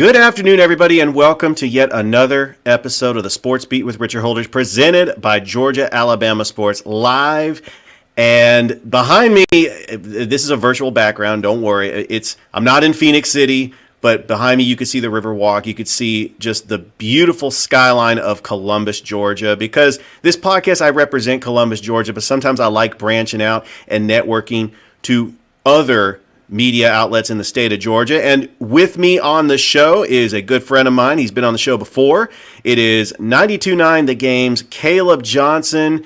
Good afternoon, everybody, and welcome to yet another episode of the Sports Beat with Richard Holdridge, presented by Georgia Alabama Sports Live. And behind me, this is a virtual background. Don't worry, I'm not in Phoenix City, but behind me you could see the Riverwalk. You could see just the beautiful skyline of Columbus, Georgia. Because this podcast, I represent Columbus, Georgia, but sometimes I like branching out and networking to other media outlets in the state of Georgia. And with me on the show is a good friend of mine. He's been on the show before. It is 92.9 The Game's Caleb Johnson.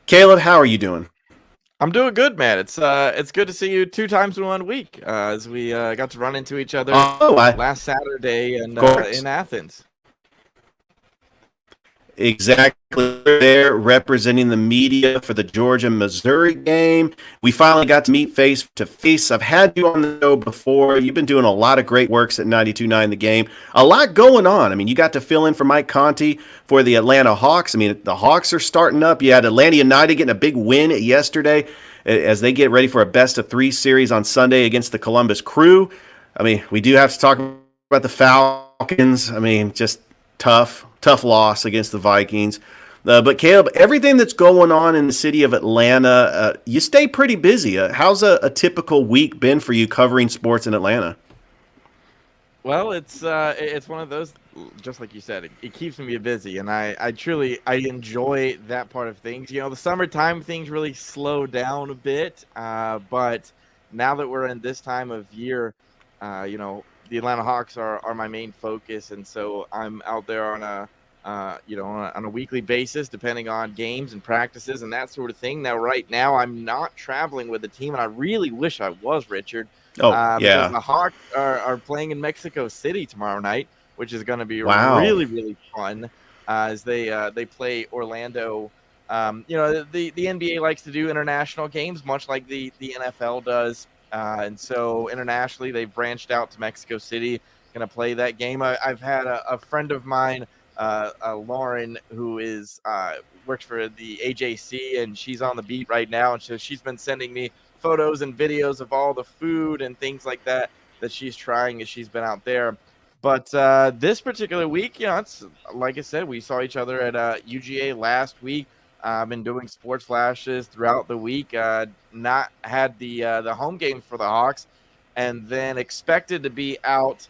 Caleb, how are you doing? I'm doing good, man. It's good to see you 2 times in 1 week, as we got to run into each other last Saturday and in Athens. Exactly, there representing the media for the Georgia-Missouri game. We finally got to meet face to face. I've had you on the show before. You've been doing a lot of great works at 92.9 The Game. A lot going on. I mean, you got to fill in for Mike Conti for the Atlanta Hawks. I mean, the Hawks are starting up. You had Atlanta United getting a big win yesterday as they get ready for a best-of-3 series on Sunday against the Columbus Crew. I mean, we do have to talk about the Falcons. I mean, just tough loss against the Vikings. But Caleb, everything that's going on in the city of Atlanta, you stay pretty busy. How's a typical week been for you covering sports in Atlanta? Well, it's one of those, just like you said, it keeps me busy, and I truly enjoy that part of things. You know, the summertime things really slow down a bit, but now that we're in this time of year, the Atlanta Hawks are my main focus, and so I'm out there on a weekly basis, depending on games and practices and that sort of thing. Now, right now, I'm not traveling with the team, and I really wish I was, Richard. Because the Hawks are playing in Mexico City tomorrow night, which is going to be really, really fun as they play Orlando. The NBA likes to do international games, much like the NFL does. And so internationally, they've branched out to Mexico City, going to play that game. I've had a friend of mine, Lauren, who works for the AJC, and she's on the beat right now. And so she's been sending me photos and videos of all the food and things like that she's trying as she's been out there. But this particular week, it's like I said, we saw each other at UGA last week. I've been doing sports flashes throughout the week. Not had the home game for the Hawks, and then expected to be out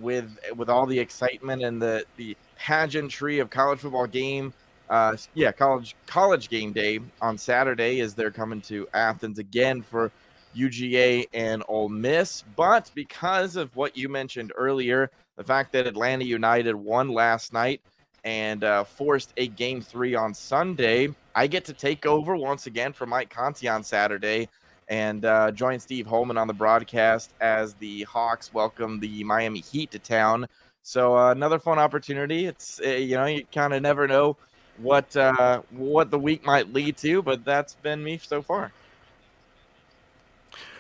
with all the excitement and the pageantry of college football game. College game day on Saturday as they're coming to Athens again for UGA and Ole Miss. But because of what you mentioned earlier, the fact that Atlanta United won last night and forced a Game 3 on Sunday, I get to take over once again for Mike Conti on Saturday and join Steve Holman on the broadcast as the Hawks welcome the Miami Heat to town. So another fun opportunity. It's you kind of never know what the week might lead to, but that's been me so far.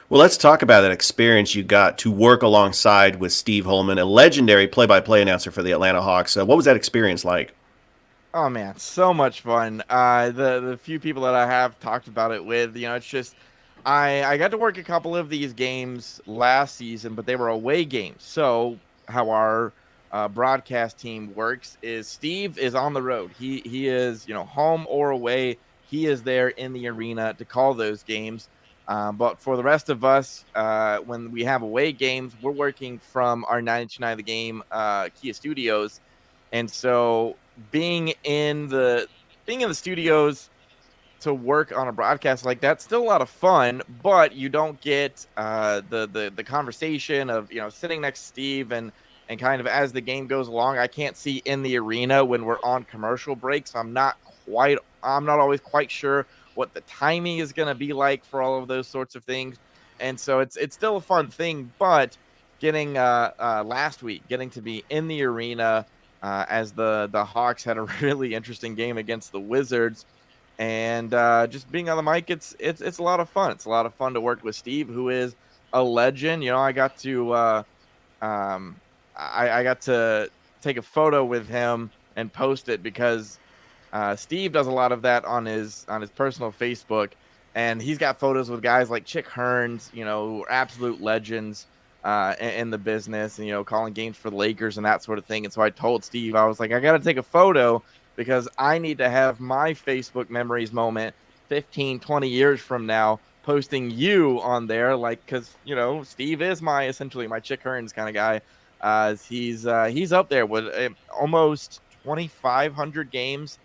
Well, let's talk about that experience you got to work alongside with Steve Holman, a legendary play-by-play announcer for the Atlanta Hawks. What was that experience like? Oh man, so much fun. The few people that I have talked about it with, it's just I got to work a couple of these games last season, but they were away games. So how our broadcast team works is Steve is on the road. He is home or away. He is there in the arena to call those games. But for the rest of us, when we have away games, we're working from our 92.9 The Game Kia Studios, and so being in the studios to work on a broadcast like that's still a lot of fun, but you don't get the conversation of sitting next to Steve and kind of as the game goes along. I can't see in the arena when we're on commercial breaks. So I'm not always quite sure what the timing is going to be like for all of those sorts of things. And so it's still a fun thing, but getting last week, getting to be in the arena as the Hawks had a really interesting game against the Wizards, and just being on the mic, it's a lot of fun. It's a lot of fun to work with Steve, who is a legend. I got to I got to take a photo with him and post it because Steve does a lot of that on his personal Facebook, and he's got photos with guys like Chick Hearns, who are absolute legends. in the business, and calling games for the Lakers and that sort of thing. And so I told Steve, I was like, I got to take a photo because I need to have my Facebook memories moment 15, 20 years from now, posting you on there, like, because Steve is essentially my Chick Hearns kind of guy. He's up there with almost 2,500 games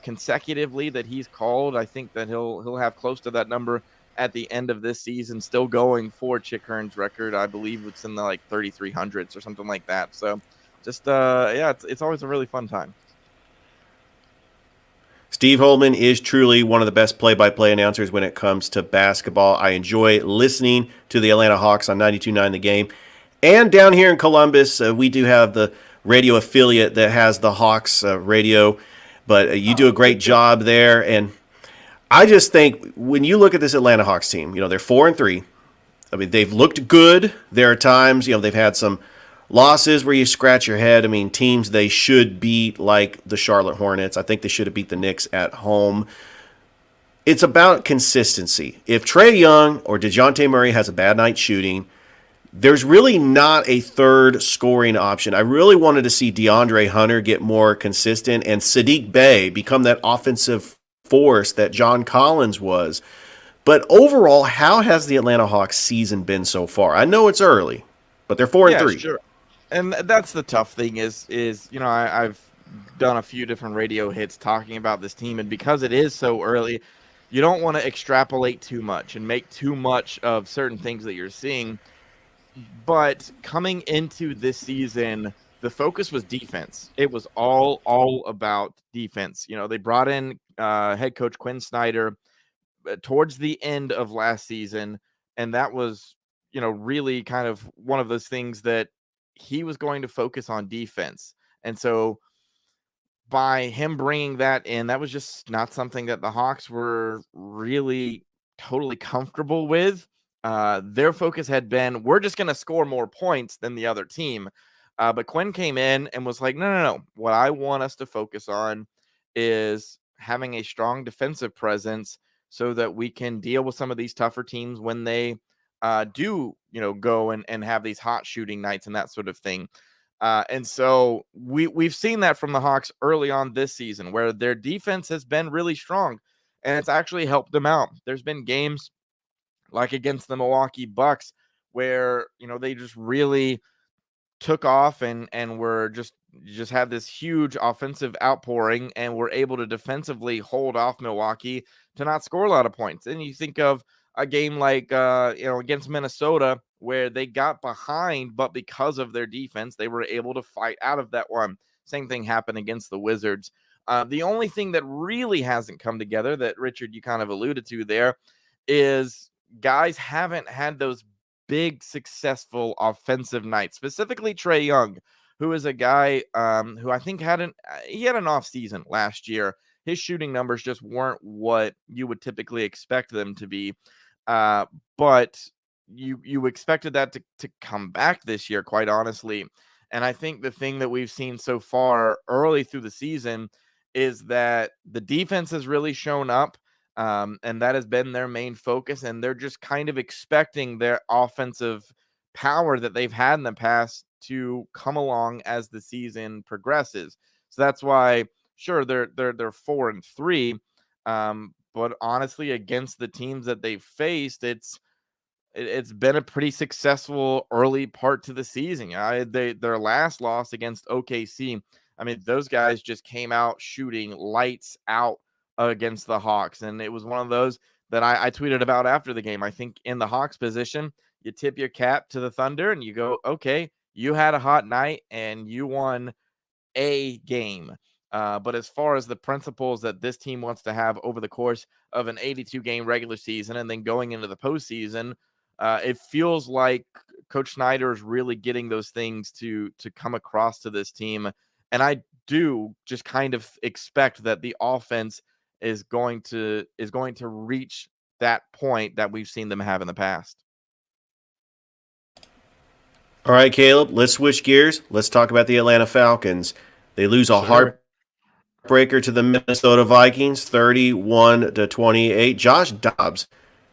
consecutively that he's called. I think that he'll have close to that number at the end of this season, still going for Chick Hearn's record. I believe it's in the like 3,300s or something like that. So just yeah, it's always a really fun time. Steve Holman is truly one of the best play-by-play announcers when it comes to basketball. I enjoy listening to the Atlanta Hawks on 92.9 The Game. And down here in Columbus, we do have the radio affiliate that has the Hawks radio. But you do a great job there. And I just think when you look at this Atlanta Hawks team, they're 4-3. I mean, they've looked good. There are times, they've had some losses where you scratch your head. I mean, teams they should beat, like the Charlotte Hornets. I think they should have beat the Knicks at home. It's about consistency. If Trae Young or DeJounte Murray has a bad night shooting, there's really not a third scoring option. I really wanted to see DeAndre Hunter get more consistent and Sadiq Bey become that offensive force that John Collins was. But overall, how has the Atlanta Hawks season been so far? I know it's early, but they're 4-3. Sure. And that's the tough thing is I've done a few different radio hits talking about this team, and because it is so early, you don't want to extrapolate too much and make too much of certain things that you're seeing. But coming into this season, the focus was defense. It was all about defense. They brought in head coach Quinn Snyder towards the end of last season, and that was really kind of one of those things that he was going to focus on defense. And so by him bringing that in, that was just not something that the Hawks were really totally comfortable with. Their focus had been, we're just going to score more points than the other team. But Quinn came in and was like, no. What I want us to focus on is having a strong defensive presence so that we can deal with some of these tougher teams when they do, go and have these hot shooting nights and that sort of thing. And so we've seen that from the Hawks early on this season, where their defense has been really strong, and it's actually helped them out. There's been games like against the Milwaukee Bucks where, they just really took off and were just had this huge offensive outpouring and were able to defensively hold off Milwaukee to not score a lot of points. And you think of a game like against Minnesota where they got behind, but because of their defense, they were able to fight out of that one. Same thing happened against the Wizards. The only thing that really hasn't come together that Richard, you kind of alluded to there, is guys haven't had those big successful offensive nights, specifically Trae Young, who is a guy who I think had an off season last year. His shooting numbers just weren't what you would typically expect them to be. But you expected that to come back this year, quite honestly. And I think the thing that we've seen so far early through the season is that the defense has really shown up. And that has been their main focus. And they're just kind of expecting their offensive power that they've had in the past to come along as the season progresses. So that's why, sure, they're 4-3. But honestly, against the teams that they've faced, it's been a pretty successful early part to the season. Their last loss against OKC, I mean, those guys just came out shooting lights out against the Hawks. And it was one of those that I tweeted about after the game. I think in the Hawks position, you tip your cap to the Thunder and you go, okay, you had a hot night and you won a game. But as far as the principles that this team wants to have over the course of an 82-game regular season and then going into the postseason, it feels like Coach Snyder is really getting those things to come across to this team. And I do just kind of expect that the offense is going to reach that point that we've seen them have in the past. All right, Caleb, let's switch gears. Let's talk about the Atlanta Falcons. They lose a heartbreaker to the Minnesota Vikings, 31-28. Josh Dobbs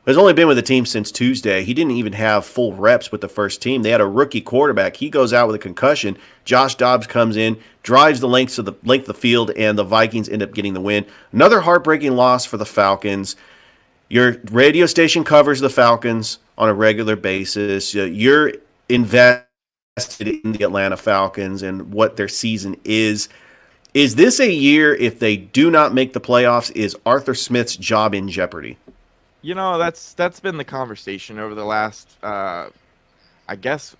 Has only been with the team since Tuesday. He didn't even have full reps with the first team. They had a rookie quarterback. He goes out with a concussion. Josh Dobbs comes in, drives the length of the field, and the Vikings end up getting the win. Another heartbreaking loss for the Falcons. Your radio station covers the Falcons on a regular basis. You're invested in the Atlanta Falcons and what their season is. Is this a year, if they do not make the playoffs, is Arthur Smith's job in jeopardy? That's been the conversation over the last I guess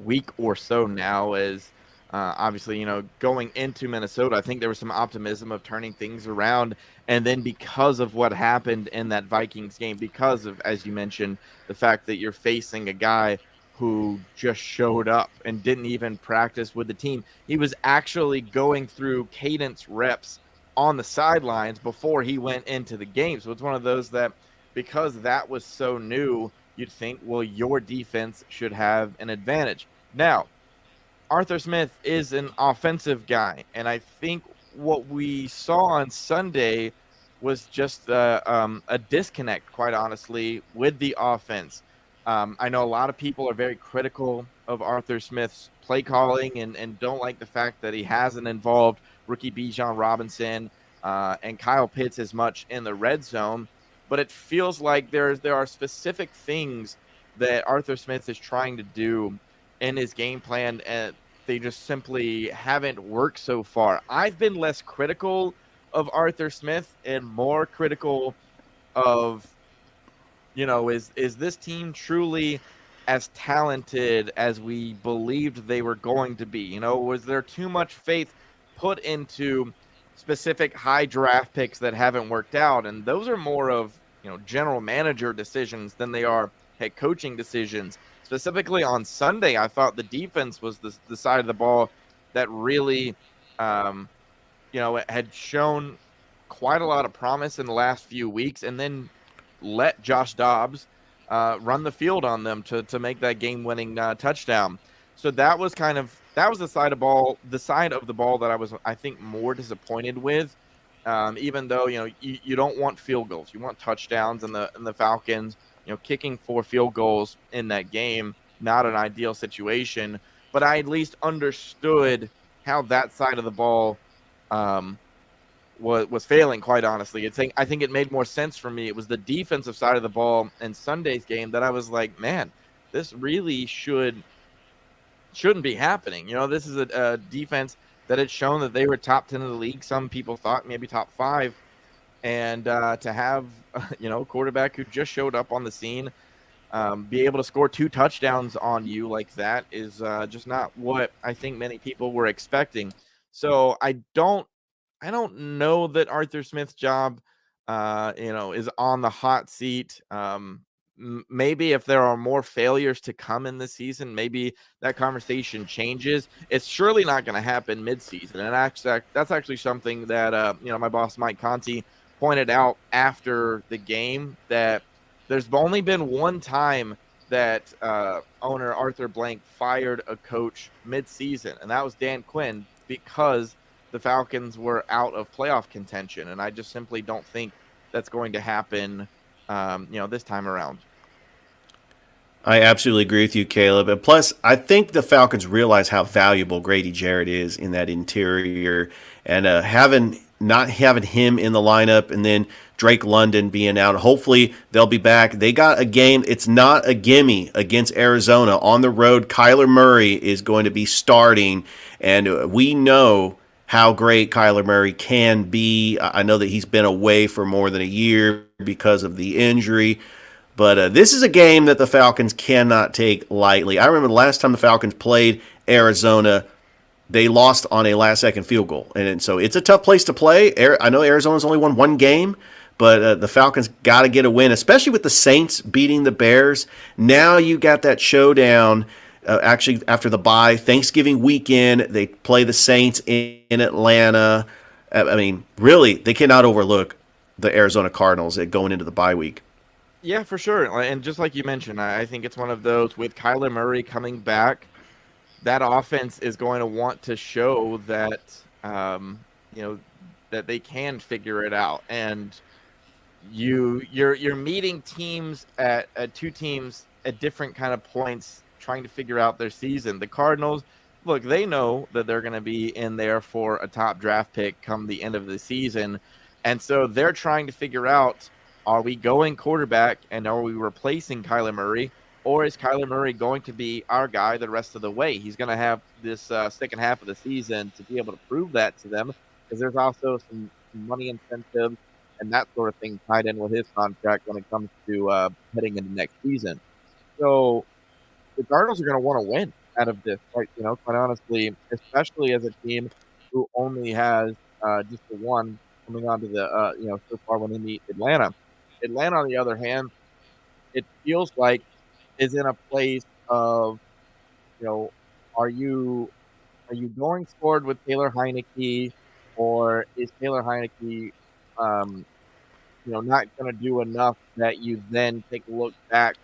week or so now. Is obviously, going into Minnesota, I think there was some optimism of turning things around, and then because of what happened in that Vikings game, because of, as you mentioned, the fact that you're facing a guy who just showed up and didn't even practice with the team. He was actually going through cadence reps on the sidelines before he went into the game. So it's one of those that, because that was so new, you'd think, well, your defense should have an advantage. Now, Arthur Smith is an offensive guy, and I think what we saw on Sunday was just a disconnect, quite honestly, with the offense. I know a lot of people are very critical of Arthur Smith's play calling and don't like the fact that he hasn't involved rookie Bijan Robinson and Kyle Pitts as much in the red zone. But it feels like there are specific things that Arthur Smith is trying to do in his game plan, and they just simply haven't worked so far. I've been less critical of Arthur Smith and more critical of, is this team truly as talented as we believed they were going to be? Was there too much faith put into specific high draft picks that haven't worked out? And those are more of, general manager decisions than they are head coaching decisions. Specifically on Sunday, I thought the defense was the side of the ball that really, it had shown quite a lot of promise in the last few weeks, and then let Josh Dobbs run the field on them to make that game-winning touchdown. So that was the side of the ball that I was, I think, more disappointed with. Even though you don't want field goals, you want touchdowns, and the Falcons, kicking 4 field goals in that game, not an ideal situation. But I at least understood how that side of the ball was failing, quite honestly. I think it made more sense for me. It was the defensive side of the ball in Sunday's game that I was like, man, this really shouldn't be happening. This is a defense that had shown that they were top 10 in the league. Some people thought maybe top 5. And to have, a quarterback who just showed up on the scene, be able to score 2 touchdowns on you like that is just not what I think many people were expecting. So I don't know that Arthur Smith's job, is on the hot seat. Maybe if there are more failures to come in the season, maybe that conversation changes. It's surely not going to happen midseason. And that's actually something that, my boss, Mike Conti, pointed out after the game, that there's only been one time that owner Arthur Blank fired a coach midseason, and that was Dan Quinn, because the Falcons were out of playoff contention. And I just simply don't think that's going to happen, this time around. I absolutely agree with you, Caleb. And plus, I think the Falcons realize how valuable Grady Jarrett is in that interior, and not having him in the lineup, and then Drake London being out. Hopefully, they'll be back. They got a game. It's not a gimme against Arizona on the road. Kyler Murray is going to be starting, and we know how great Kyler Murray can be. I know that he's been away for more than a year because of the injury. But this is a game that the Falcons cannot take lightly. I remember the last time the Falcons played Arizona, they lost on a last-second field goal. And so it's a tough place to play. I know Arizona's only won 1 game, but the Falcons got to get a win, especially with the Saints beating the Bears. Now you got that showdown, actually, after the bye. Thanksgiving weekend, they play the Saints in Atlanta. I mean, really, they cannot overlook the Arizona Cardinals going into the bye week. Yeah, for sure. And just like you mentioned, I think it's one of those, with Kyler Murray coming back, that offense is going to want to show that, that they can figure it out. And you're meeting teams at two teams at different kind of points, trying to figure out their season. The Cardinals, look, they know that they're going to be in there for a top draft pick come the end of the season, and so they're trying to figure out, are we going quarterback and are we replacing Kyler Murray, or is Kyler Murray going to be our guy the rest of the way? He's going to have this second half of the season to be able to prove that to them, because there's also some money incentives and that sort of thing tied in with his contract when it comes to heading into next season. So the Cardinals are going to want to win out of this, right? Quite honestly, especially as a team who only has just the one coming onto the, so far when they meet Atlanta. Atlanta, on the other hand, it feels like is in a place of, you know, are you going forward with Taylor Heineke, or is Taylor Heineke, um, not going to do enough that you then take a look back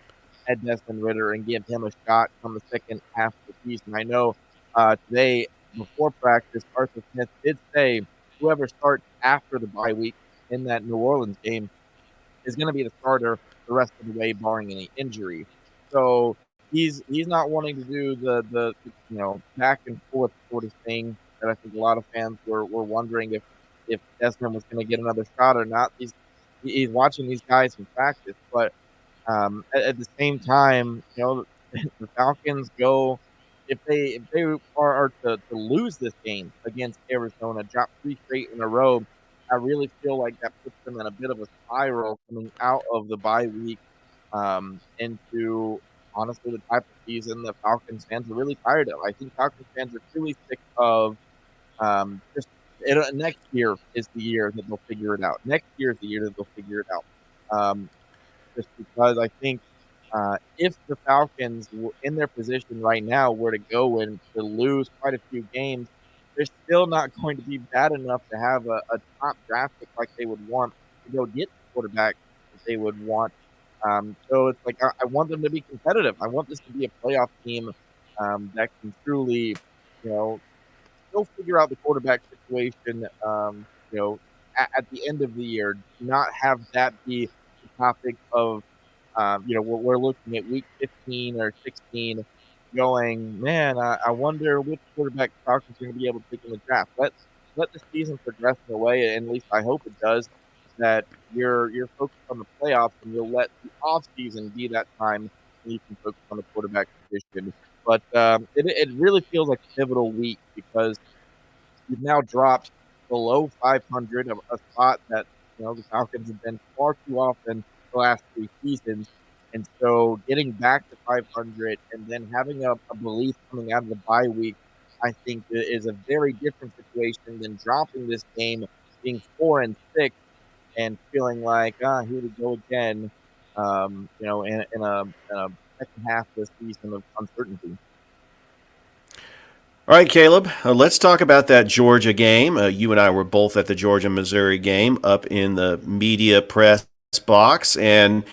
at Desmond Ritter and give him a shot on the second half of the season? I know today, before practice, Arthur Smith did say whoever starts after the bye week in that New Orleans game is going to be the starter the rest of the way, barring any injury. So he's not wanting to do the back and forth sort of thing that I think a lot of fans were wondering if Desmond was going to get another shot or not. He's watching these guys in practice, but at the same time, the Falcons go, if they are to lose this game against Arizona, drop three straight in a row, I really feel like that puts them in a bit of a spiral coming out of the bye week into honestly the type of season the Falcons fans are really tired of. I think Falcons fans are really sick of just next year is the year that they'll figure it out. Next year is the year that they'll figure it out. Just because I think if the Falcons in their position right now were to go and to lose quite a few games, they're still not going to be bad enough to have a top draft pick like they would want to go get the quarterback that they would want. So it's like I want them to be competitive. I want this to be a playoff team that can truly, you know, still figure out the quarterback situation. At the end of the year, not have that be the topic of, we're looking at week 15 or 16, going, man, I wonder which quarterback the Falcons are going to be able to pick in the draft. Let the season progress in a way, and at least I hope it does, that you're focused on the playoffs, and you'll let the off season be that time when you can focus on the quarterback position. But it really feels like a pivotal week because you've now dropped below 500, a spot that the Falcons have been far too often the last three seasons. And so getting back to 500 and then having a belief coming out of the bye week, I think is a very different situation than dropping this game, being 4-6, and feeling like, here we go again, in a second half of the season of uncertainty. All right, Caleb, let's talk about that Georgia game. You and I were both at the Georgia Missouri game up in the media press box, and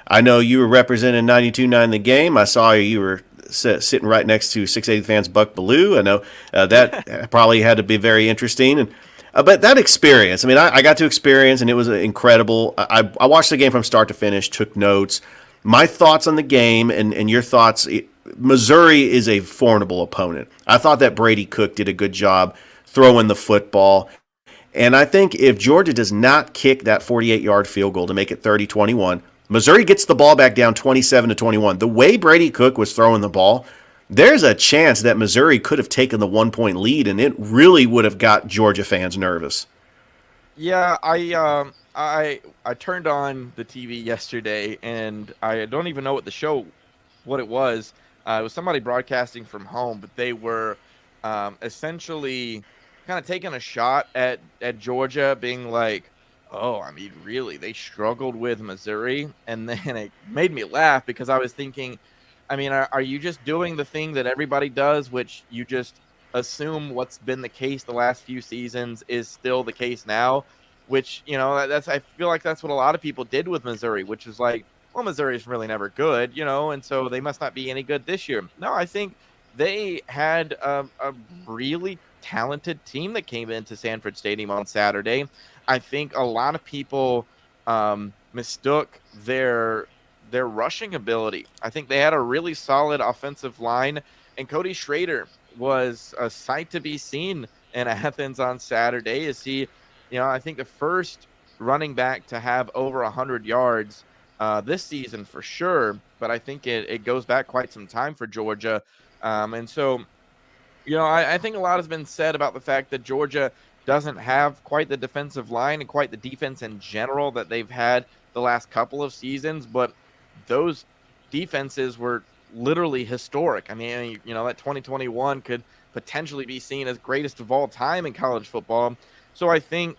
I know you were representing 92.9 the game. I saw you were sitting right next to 680 fans Buck Bellew. I know that probably had to be very interesting. And but that experience, I mean, I got to experience, and it was incredible. I watched the game from start to finish, took notes. My thoughts on the game and your thoughts. Missouri is a formidable opponent. I thought that Brady Cook did a good job throwing the football. And I think if Georgia does not kick that 48-yard field goal to make it 30-21, Missouri gets the ball back down 27-21. The way Brady Cook was throwing the ball, there's a chance that Missouri could have taken the 1-point lead, and it really would have got Georgia fans nervous. Yeah, I turned on the TV yesterday, and I don't even know what it was. It was somebody broadcasting from home, but they were essentially kind of taking a shot at Georgia, being like, "Oh, I mean, really? They struggled with Missouri," and then it made me laugh because I was thinking, I mean, are you just doing the thing that everybody does, which you just assume what's been the case the last few seasons is still the case now? Which, that's I feel like that's what a lot of people did with Missouri, which is like, well, Missouri is really never good, and so they must not be any good this year. No, I think they had a really talented team that came into Sanford Stadium on Saturday. I think a lot of people mistook their rushing ability. I think they had a really solid offensive line, and Cody Schrader was a sight to be seen in Athens on Saturday. Is he, I think the first running back to have over 100 yards this season for sure, but I think it goes back quite some time for Georgia. And so I think a lot has been said about the fact that Georgia doesn't have quite the defensive line and quite the defense in general that they've had the last couple of seasons, but those defenses were literally historic. I mean, that 2021 could potentially be seen as greatest of all time in college football. So I think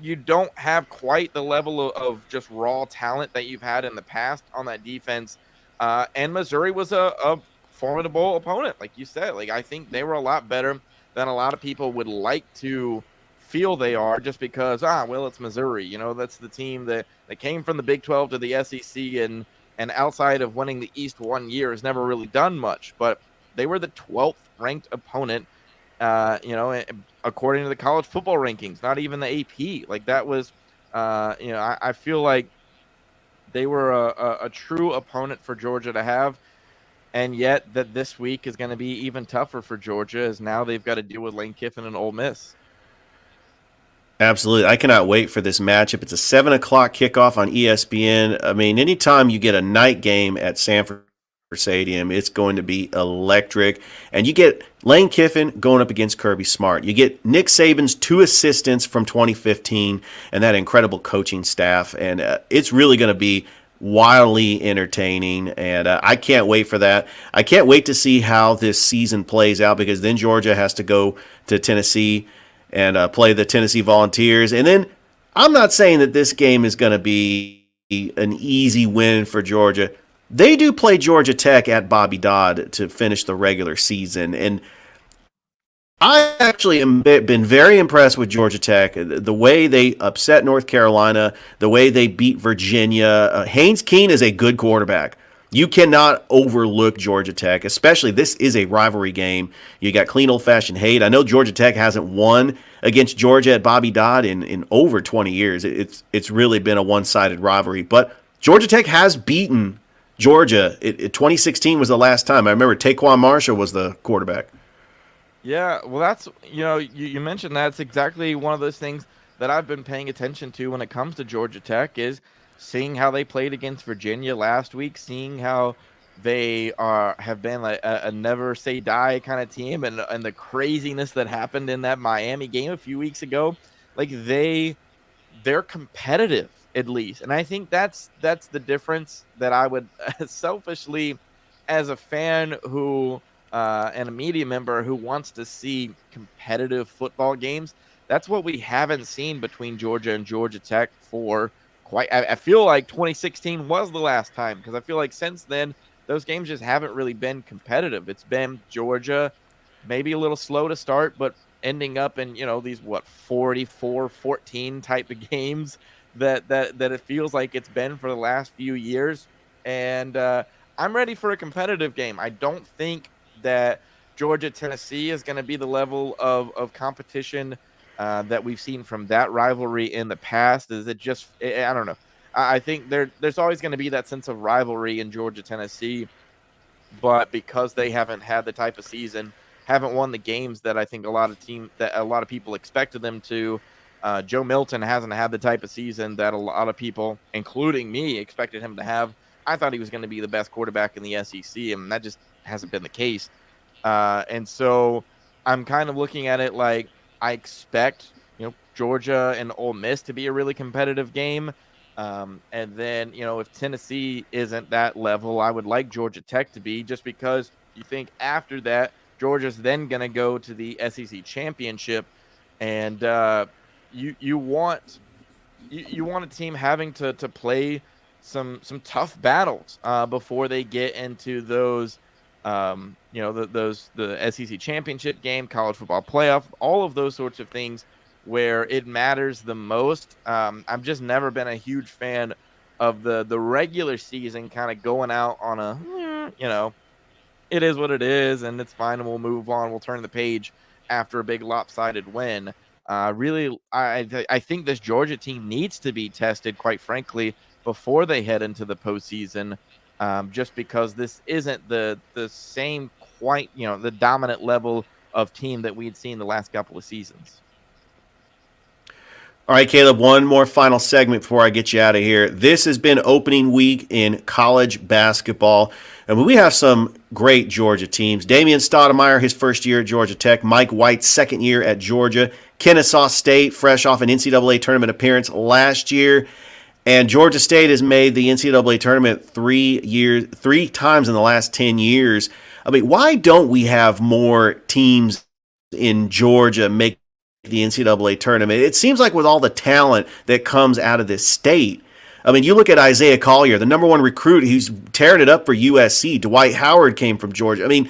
you don't have quite the level of just raw talent that you've had in the past on that defense. And Missouri was a formidable opponent, like you said. Like, I think they were a lot better than a lot of people would like to feel they are, just because it's Missouri. That's the team that came from the Big 12 to the SEC, and outside of winning the East one year has never really done much. But they were the 12th ranked opponent, according to the college football rankings, not even the AP. Like, that was I feel like they were a true opponent for Georgia to have. And yet that this week is going to be even tougher for Georgia, as now they've got to deal with Lane Kiffin and Ole Miss. Absolutely. I cannot wait for this matchup. It's a 7 o'clock kickoff on ESPN. I mean, anytime you get a night game at Sanford Stadium, it's going to be electric. And you get Lane Kiffin going up against Kirby Smart. You get Nick Saban's two assistants from 2015 and that incredible coaching staff. And it's really going to be wildly entertaining, and I can't wait for that. I can't wait to see how this season plays out, because then Georgia has to go to Tennessee and play the Tennessee Volunteers. And then I'm not saying that this game is going to be an easy win for Georgia. They do play Georgia Tech at Bobby Dodd to finish the regular season, and I actually am been very impressed with Georgia Tech. The way they upset North Carolina, the way they beat Virginia. Haynes King is a good quarterback. You cannot overlook Georgia Tech, especially this is a rivalry game. You got clean old-fashioned hate. I know Georgia Tech hasn't won against Georgia at Bobby Dodd in over 20 years. It's really been a one-sided rivalry. But Georgia Tech has beaten Georgia. 2016 was the last time. I remember Taquan Marshall was the quarterback. Yeah, well, that's, you mentioned that's exactly one of those things that I've been paying attention to when it comes to Georgia Tech, is seeing how they played against Virginia last week, seeing how they have been like a never say die kind of team, and the craziness that happened in that Miami game a few weeks ago. Like, they're competitive, at least, and I think that's the difference that I would selfishly, as a fan who and a media member who wants to see competitive football games, that's what we haven't seen between Georgia and Georgia Tech for quite. I feel like 2016 was the last time, because I feel like since then those games just haven't really been competitive. It's been Georgia maybe a little slow to start, but ending up in these 44-14 type of games that it feels like it's been for the last few years. And I'm ready for a competitive game. I don't think that Georgia Tennessee is going to be the level of competition that we've seen from that rivalry in the past. Is it just, I don't know. I think there's always going to be that sense of rivalry in Georgia Tennessee, but because they haven't had the type of season, haven't won the games that I think a lot of people expected them to. Joe Milton hasn't had the type of season that a lot of people, including me, expected him to have. I thought he was going to be the best quarterback in the SEC, and that just hasn't been the case. And so I'm kind of looking at it like I expect, Georgia and Ole Miss to be a really competitive game. And then, if Tennessee isn't that level, I would like Georgia Tech to be, just because you think after that, Georgia's then going to go to the SEC championship. And you want a team having to play some tough battles before they get into those the SEC championship game, college football playoff, all of those sorts of things where it matters the most. I've just never been a huge fan of the regular season kind of going out on it is what it is, and it's fine, and we'll move on. We'll turn the page after a big lopsided win. Really, I think this Georgia team needs to be tested, quite frankly, before they head into the postseason, just because this isn't the same quite the dominant level of team that we'd seen the last couple of seasons. All right, Caleb, one more final segment before I get you out of here. This has been opening week in college basketball, and we have some great Georgia teams. Damian Stoudemire, his first year at Georgia Tech. Mike White, second year at Georgia. Kennesaw State, fresh off an NCAA tournament appearance last year. And Georgia State has made the NCAA tournament 3 times in the last 10 years. I mean, why don't we have more teams in Georgia make the NCAA tournament? It seems like with all the talent that comes out of this state, I mean, you look at Isaiah Collier, the number one recruit, who's tearing it up for USC. Dwight Howard came from Georgia. I mean,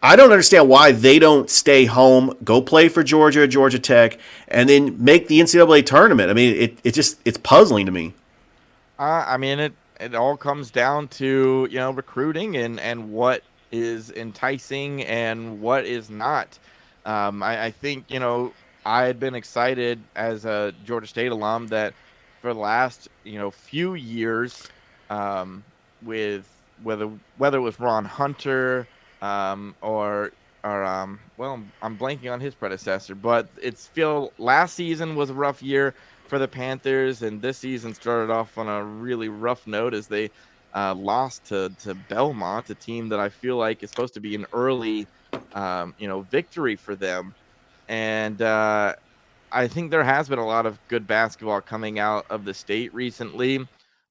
I don't understand why they don't stay home, go play for Georgia, Georgia Tech, and then make the NCAA tournament. I mean, it's puzzling to me. I mean, it all comes down to recruiting and what is enticing and what is not. I think I had been excited as a Georgia State alum that for the last few years, with whether it was Ron Hunter, or I'm blanking on his predecessor, but it's feel last season was a rough year for the Panthers, and this season started off on a really rough note as they lost to Belmont, a team that I feel like is supposed to be an early victory for them. And I think there has been a lot of good basketball coming out of the state recently,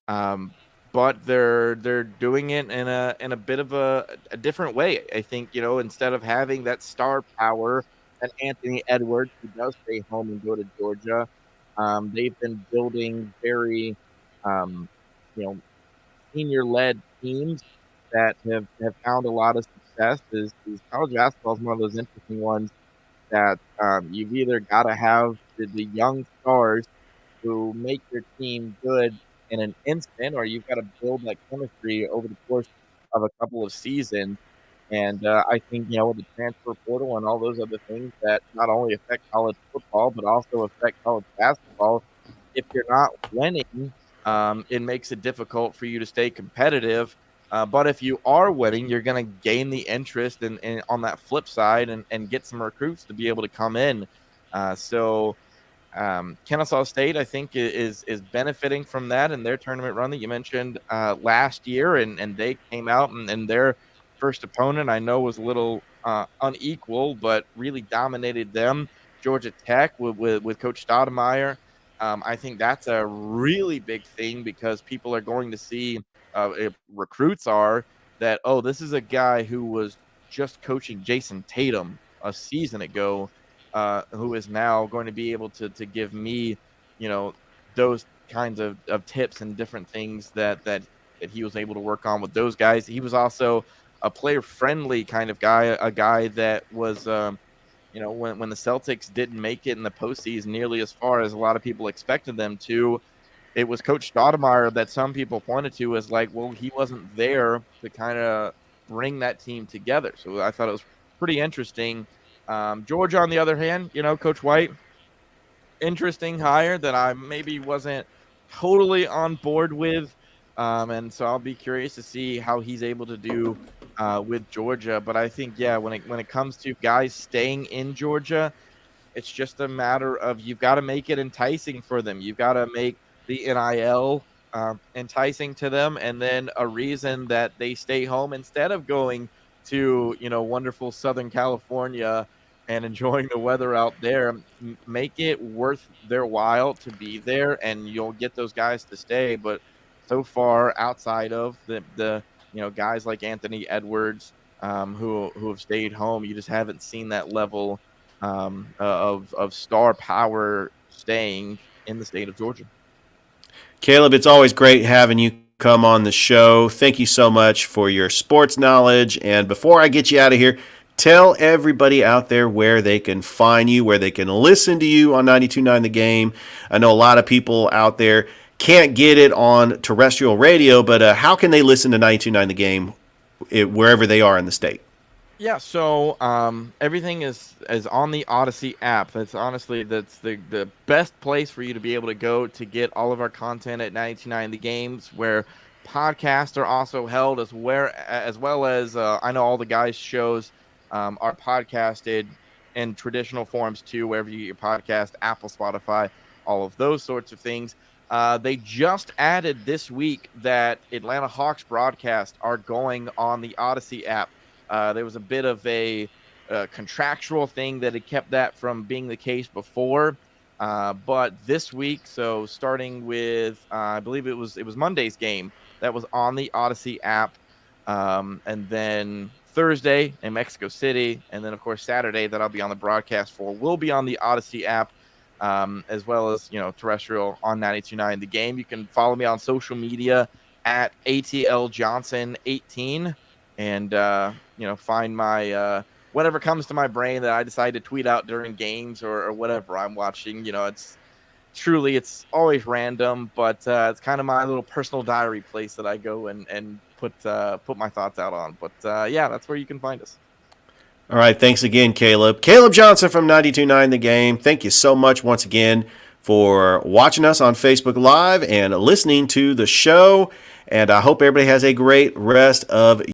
um, but they're doing it in a bit of a different way. I think instead of having that star power and Anthony Edwards, who does stay home and go to Georgia, they've been building very you know senior-led teams that have found a lot of success. Is college basketball is one of those interesting ones that you've either got to have the young stars who make your team good in an instant, or you've got to build that chemistry over the course of a couple of seasons. And I think with the transfer portal and all those other things that not only affect college football but also affect college basketball, if you're not winning, it makes it difficult for you to stay competitive. But if you are winning, you're going to gain the interest in on that flip side and get some recruits to be able to come in. So Kennesaw State, I think, is benefiting from that in their tournament run that you mentioned last year, and they came out and their first opponent I know was a little unequal, but really dominated them. Georgia Tech with Coach Stoudemire. I think that's a really big thing because people are going to see if recruits are that, oh, this is a guy who was just coaching Jason Tatum a season ago, who is now going to be able to give me, those kinds of tips and different things that he was able to work on with those guys. He was also a player friendly kind of guy, a guy that was, when the Celtics didn't make it in the postseason nearly as far as a lot of people expected them to, it was Coach Stoudemire that some people pointed to as like, well, he wasn't there to kind of bring that team together. So I thought it was pretty interesting. Georgia, on the other hand, Coach White, interesting hire that I maybe wasn't totally on board with. And so I'll be curious to see how he's able to do with Georgia. But I think, yeah, when it comes to guys staying in Georgia, it's just a matter of you've got to make it enticing for them. You've got to make the NIL enticing to them, and then a reason that they stay home instead of going to wonderful Southern California and enjoying the weather out there. Make it worth their while to be there, and you'll get those guys to stay. But so far, outside of the guys like Anthony Edwards, who have stayed home, you just haven't seen that level of star power staying in the state of Georgia. Caleb, it's always great having you come on the show. Thank you so much for your sports knowledge. And before I get you out of here, tell everybody out there where they can find you, where they can listen to you on 92.9 The Game. I know a lot of people out there can't get it on terrestrial radio, but how can they listen to 92.9 The Game wherever they are in the state? Yeah, so everything is on the Odyssey app. That's the best place for you to be able to go to get all of our content at 929 The Games, where podcasts are also held as well as I know all the guys' shows are podcasted in traditional forms too, wherever you get your podcast, Apple, Spotify, all of those sorts of things. They just added this week that Atlanta Hawks broadcasts are going on the Odyssey app. There was a bit of a contractual thing that had kept that from being the case before. But this week, so starting with I believe it was Monday's game that was on the Odyssey app, and then Thursday in Mexico City, and then of course Saturday that I'll be on the broadcast for will be on the Odyssey app, as well as terrestrial on 92.9 The Game. You can follow me on social media at ATL Johnson 18 and find my whatever comes to my brain that I decide to tweet out during games or whatever I'm watching. It's always random, but it's kind of my little personal diary place that I go and put my thoughts out on. But yeah, that's where you can find us. All right, thanks again, Caleb. Caleb Johnson from 92.9 The Game. Thank you so much once again for watching us on Facebook Live and listening to the show. And I hope everybody has a great rest of